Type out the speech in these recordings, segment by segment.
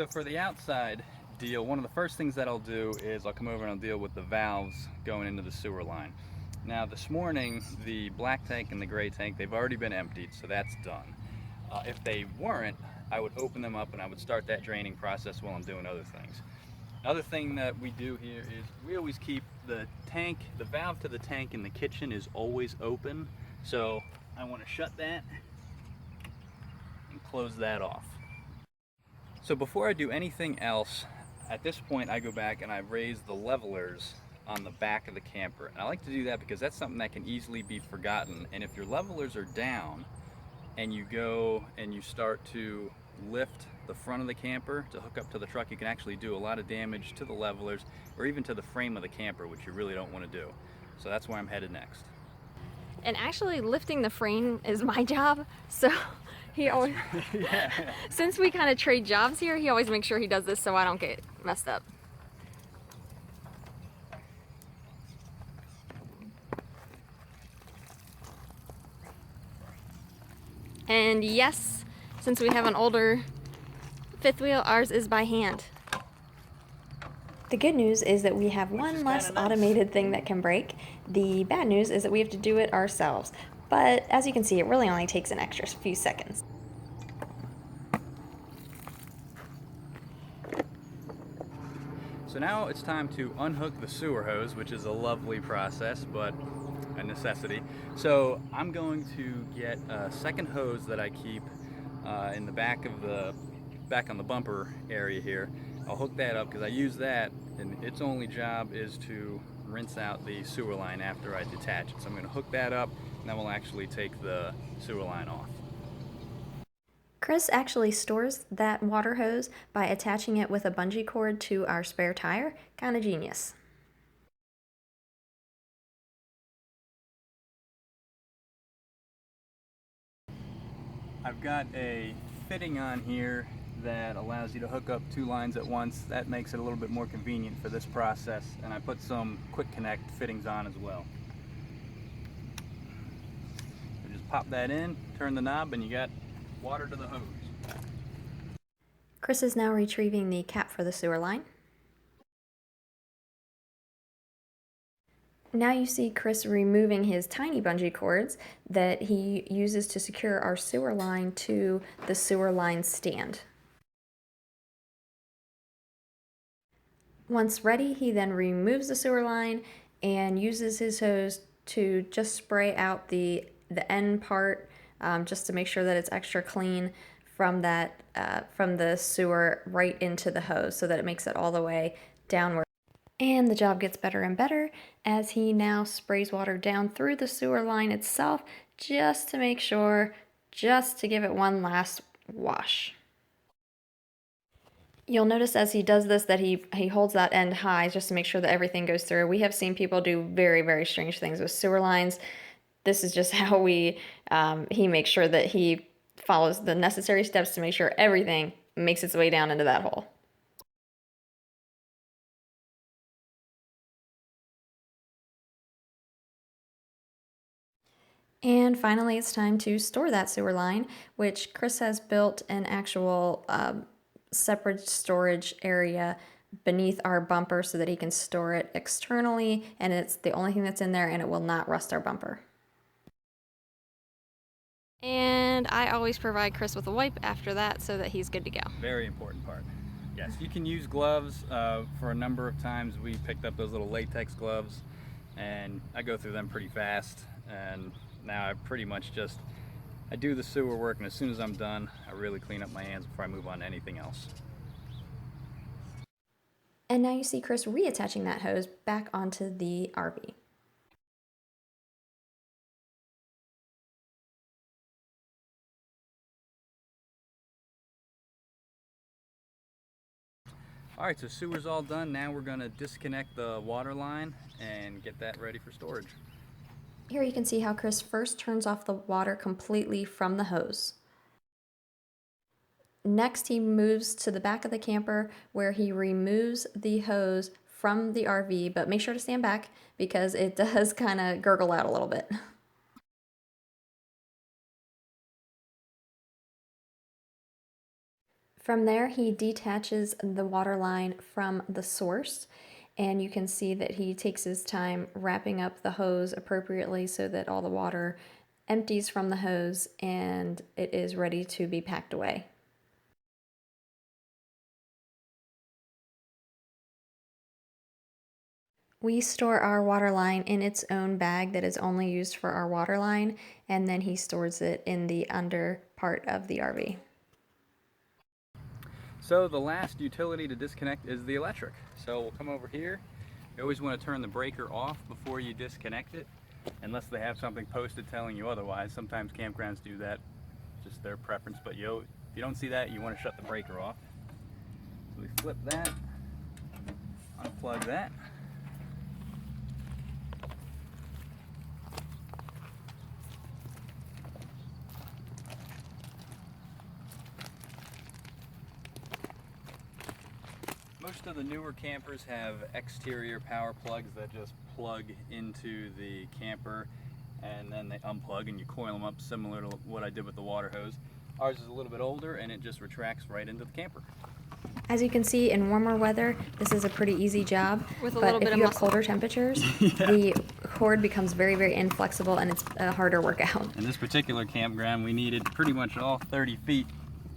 So for the outside deal, one of the first things that I'll do is I'll come over and I'll deal with the valves going into the sewer line. Now this morning, the black tank and the gray tank, they've already been emptied, so that's done. If they weren't, I would open them up and I would start that draining process while I'm doing other things. Another thing that we do here is we always keep the tank, the valve to the tank in the kitchen is always open. So I want to shut that and close that off. So before I do anything else, at this point I go back and I raise the levelers on the back of the camper. And I like to do that because that's something that can easily be forgotten. And if your levelers are down and you go and you start to lift the front of the camper to hook up to the truck, you can actually do a lot of damage to the levelers or even to the frame of the camper, which you really don't want to do. So that's where I'm headed next. And actually lifting the frame is my job, so he always, yeah. Since we kind of trade jobs here, he always makes sure he does this so I don't get messed up. And yes, since we have an older fifth wheel, ours is by hand. The good news is that we have one less automated thing that can break. The bad news is that we have to do it ourselves. But as you can see, it really only takes an extra few seconds. So now it's time to unhook the sewer hose, which is a lovely process, but a necessity. So I'm going to get a second hose that I keep in the back on the bumper area here. I'll hook that up because I use that, and its only job is to rinse out the sewer line after I detach it. So I'm going to hook that up, and then we'll actually take the sewer line off. Chris actually stores that water hose by attaching it with a bungee cord to our spare tire. Kind of genius. I've got a fitting on here that allows you to hook up two lines at once. That makes it a little bit more convenient for this process, and I put some quick connect fittings on as well. So just pop that in, turn the knob, and you got water to the hose. Chris is now retrieving the cap for the sewer line. Now you see Chris removing his tiny bungee cords that he uses to secure our sewer line to the sewer line stand. Once ready, he then removes the sewer line and uses his hose to just spray out the end part, just to make sure that it's extra clean from the sewer right into the hose, so that it makes it all the way downward. And the job gets better and better as he now sprays water down through the sewer line itself, just to make sure, just to give it one last wash. You'll notice as he does this that he holds that end high just to make sure that everything goes through. We have seen people do very, very strange things with sewer lines. This is just how he makes sure that he follows the necessary steps to make sure everything makes its way down into that hole. And finally, it's time to store that sewer line, which Chris has built an actual separate storage area beneath our bumper so that he can store it externally, and it's the only thing that's in there, and it will not rust our bumper. And I always provide Chris with a wipe after that so that he's good to go. Very important part. Yes, you can use gloves. For a number of times we picked up those little latex gloves, and I go through them pretty fast, and now I pretty much just I do the sewer work, and as soon as I'm done, I really clean up my hands before I move on to anything else. And now you see Chris reattaching that hose back onto the RV. Alright, so sewer's all done. Now we're going to disconnect the water line and get that ready for storage. Here you can see how Chris first turns off the water completely from the hose. Next, he moves to the back of the camper where he removes the hose from the RV, but make sure to stand back because it does kind of gurgle out a little bit. From there, he detaches the water line from the source, and you can see that he takes his time wrapping up the hose appropriately so that all the water empties from the hose and it is ready to be packed away. We store our water line in its own bag that is only used for our water line, and then he stores it in the under part of the RV. So the last utility to disconnect is the electric. So we'll come over here. You always want to turn the breaker off before you disconnect it, unless they have something posted telling you otherwise. Sometimes campgrounds do that, just their preference, but if you don't see that, you want to shut the breaker off. So we flip that, unplug that. Most of the newer campers have exterior power plugs that just plug into the camper and then they unplug and you coil them up, similar to what I did with the water hose. Ours is a little bit older and it just retracts right into the camper. As you can see, in warmer weather, this is a pretty easy job. With a but little bit if of you have muscle. colder temperatures, the cord becomes very, very inflexible and it's a harder workout. In this particular campground, we needed pretty much all 30 feet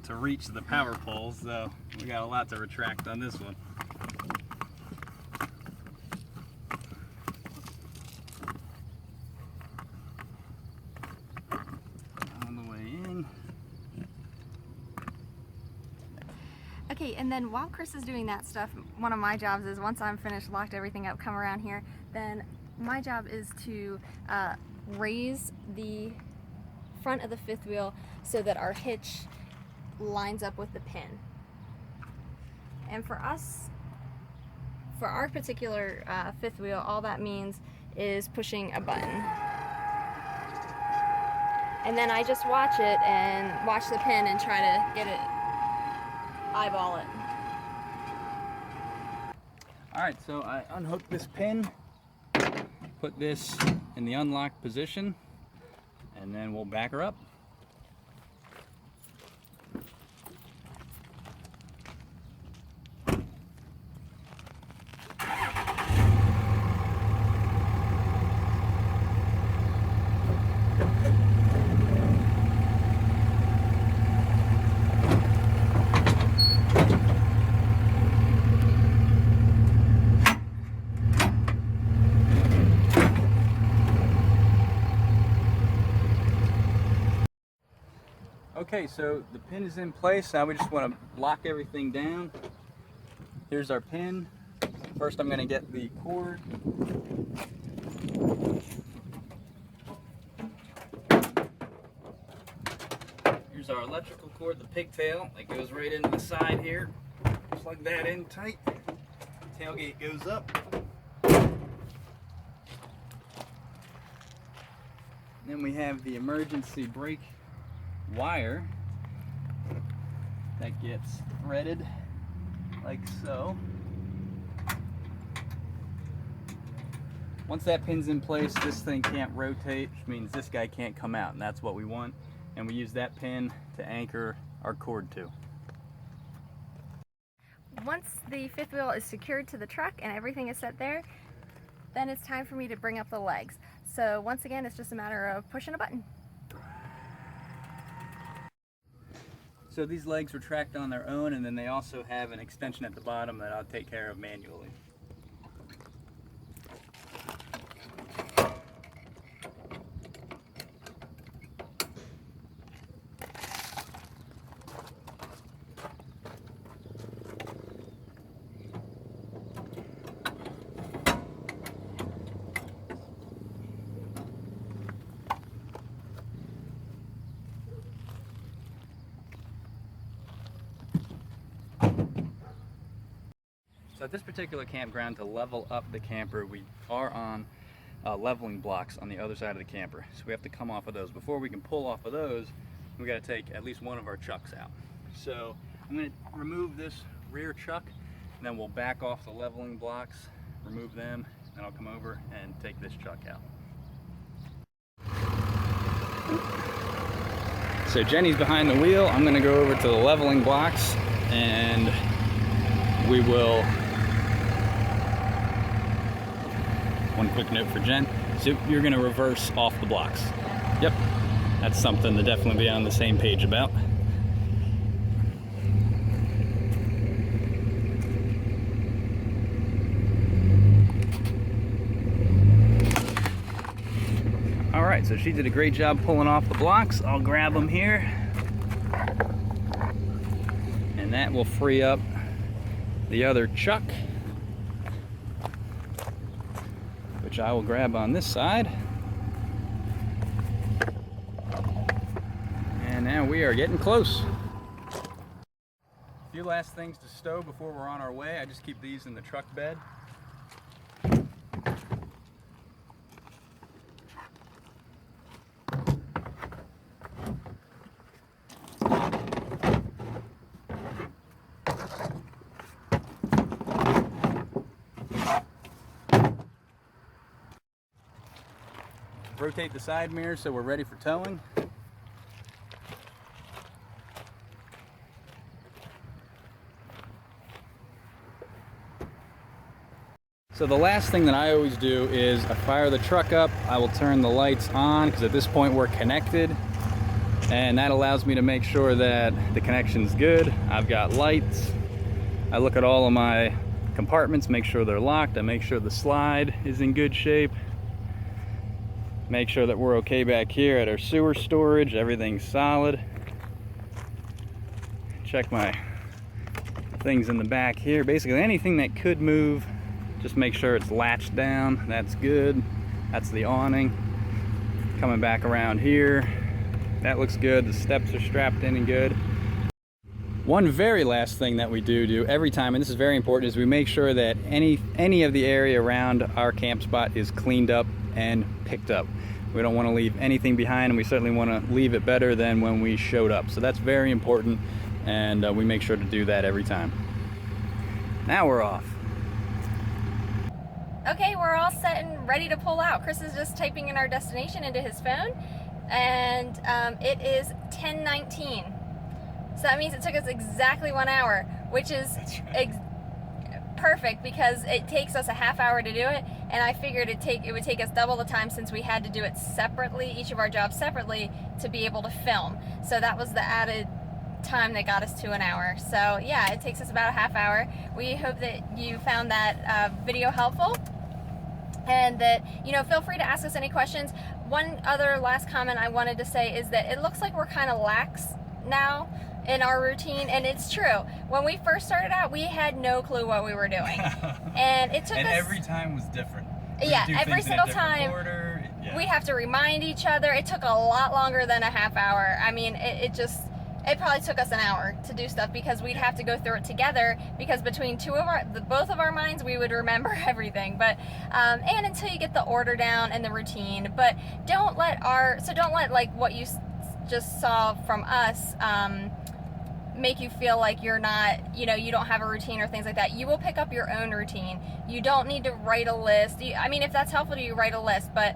to reach the power poles, so we got a lot to retract on this one. On the way in. Okay, and then while Chris is doing that stuff, one of my jobs is, once I'm finished, locked everything up, come around here, then my job is to raise the front of the fifth wheel so that our hitch lines up with the pin. And for us, for our particular fifth wheel, all that means is pushing a button. And then I just watch it and watch the pin and try to get it, eyeball it. Alright, so I unhooked this pin, put this in the unlocked position, and then we'll back her up. Okay, so the pin is in place. Now we just want to lock everything down. Here's our pin. First I'm going to get the cord. Here's our electrical cord, the pigtail that goes right into the side here. Plug that in tight. Tailgate goes up. Then we have the emergency brake wire that gets threaded like so. Once that pin's in place, this thing can't rotate, which means this guy can't come out, and that's what we want. And we use that pin to anchor our cord to. Once the fifth wheel is secured to the truck and everything is set there, then it's time for me to bring up the legs. So once again, it's just a matter of pushing a button. So these legs retract on their own, and then they also have an extension at the bottom that I'll take care of manually. So at this particular campground, to level up the camper, we are on leveling blocks on the other side of the camper. So we have to come off of those. Before we can pull off of those, we got to take at least one of our chucks out. So I'm going to remove this rear chuck, and then we'll back off the leveling blocks, remove them, and I'll come over and take this chuck out. So Jenny's behind the wheel. I'm going to go over to the leveling blocks and we will, one quick note for Jen, so you're gonna reverse off the blocks. Yep, that's something to definitely be on the same page about. All right, so she did a great job pulling off the blocks. I'll grab them here. And that will free up the other chuck, which I will grab on this side. And now we are getting close. A few last things to stow before we're on our way. I just keep these in the truck bed. Rotate the side mirror so we're ready for towing. So the last thing that I always do is I fire the truck up. I will turn the lights on because at this point we're connected, and that allows me to make sure that the connection's good. I've got lights. I look at all of my compartments, make sure they're locked. I make sure the slide is in good shape. Make sure that we're okay back here at our sewer storage. Everything's solid. Check my things in the back here. Basically anything that could move, just make sure it's latched down. That's good. That's the awning. Coming back around here, that looks good. The steps are strapped in and good. One very last thing that we do every time, and this is very important, is we make sure that any of the area around our camp spot is cleaned up and picked up. We don't want to leave anything behind, and we certainly want to leave it better than when we showed up. So that's very important, and we make sure to do that every time. Now we're off. Okay, we're all set and ready to pull out. Chris is just typing in our destination into his phone, and it is 10:19. So that means it took us exactly 1 hour, which is perfect because it takes us a half hour to do it, and I figured it would take us double the time since we had to do it separately, each of our jobs separately, to be able to film. So that was the added time that got us to an hour. So yeah, it takes us about a half hour. We hope that you found that video helpful, and that, feel free to ask us any questions. One other last comment I wanted to say is that it looks like we're kind of lax now in our routine, and it's true. When we first started out, we had no clue what we were doing, and it took us, every time was different. Yeah, every single time we'd have to remind each other. It took a lot longer than a half hour. I mean, it probably took us an hour to do stuff because we'd have to go through it together, because between both of our minds, we would remember everything. But and until you get the order down and the routine, but don't let like what you just saw from us make you feel like you're not, you don't have a routine or things like that. You will pick up your own routine. You don't need to write a list. I mean, if that's helpful to you, write a list, but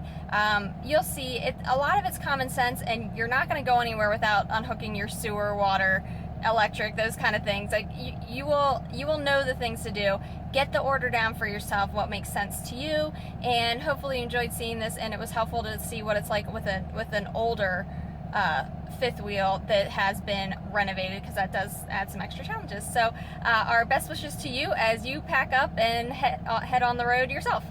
you'll see a lot of it's common sense, and you're not going to go anywhere without unhooking your sewer, water, electric, those kind of things. Like you will know the things to do. Get the order down for yourself, what makes sense to you, and hopefully you enjoyed seeing this, and it was helpful to see what it's like with an older fifth wheel that has been renovated, because that does add some extra challenges. So our best wishes to you as you pack up and head on the road yourself.